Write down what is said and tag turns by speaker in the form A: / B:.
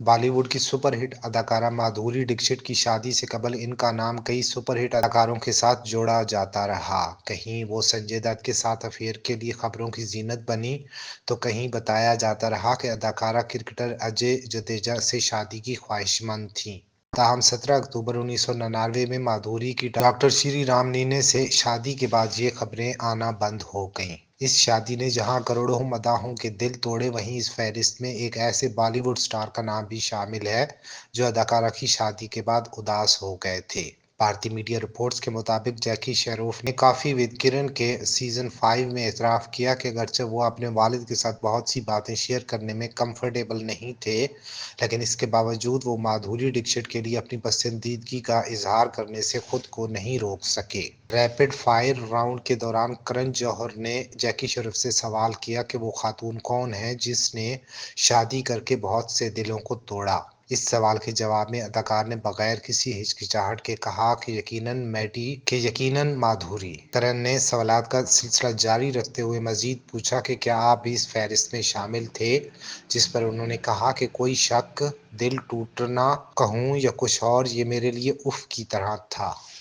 A: بالی would کی super hit اداکارہ مادھوری ڈکشت کی شادی سے قبل ان کا نام کئی سپر ہٹ اداکاروں کے ساتھ جوڑا جاتا رہا۔ کہیں وہ سنجے دت کے ساتھ افیئر کے لیے خبروں کی زینت بنی تو کہیں بتایا جاتا رہا کہ اداکارہ کرکٹر اجے جڈیجا سے شادی کی خواہشمند تھیں۔ تاہم 17 اکتوبر 1999 میں مادھوری کی ڈاکٹر شری رام نینے سے شادی کے بعد یہ خبریں آنا بند ہو گئیں۔ اس شادی نے جہاں کروڑوں مداحوں کے دل توڑے، وہیں اس فہرست میں ایک ایسے بالی ووڈ سٹار کا نام بھی شامل ہے جو اداکارہ کی شادی کے بعد اداس ہو گئے تھے۔ بھارتی میڈیا رپورٹس کے مطابق جیکی شیروف نے کافی ود کرن کے سیزن 5 میں اعتراف کیا کہ اگرچہ وہ اپنے والد کے ساتھ بہت سی باتیں شیئر کرنے میں کمفرٹیبل نہیں تھے، لیکن اس کے باوجود وہ مادھوری ڈکشت کے لیے اپنی پسندیدگی کا اظہار کرنے سے خود کو نہیں روک سکے۔ ریپڈ فائر راؤنڈ کے دوران کرن جوہر نے جیکی شیروف سے سوال کیا کہ وہ خاتون کون ہے جس نے شادی کر کے بہت سے دلوں کو توڑا۔ اس سوال کے جواب میں اداکار نے بغیر کسی ہچکچاہٹ کے کہا کہ یقیناً مادھوری۔ کرن نے سوالات کا سلسلہ جاری رکھتے ہوئے مزید پوچھا کہ کیا آپ بھی اس فہرست میں شامل تھے، جس پر انہوں نے کہا کہ کوئی شک، دل ٹوٹنا کہوں یا کچھ اور، یہ میرے لیے اف کی طرح تھا۔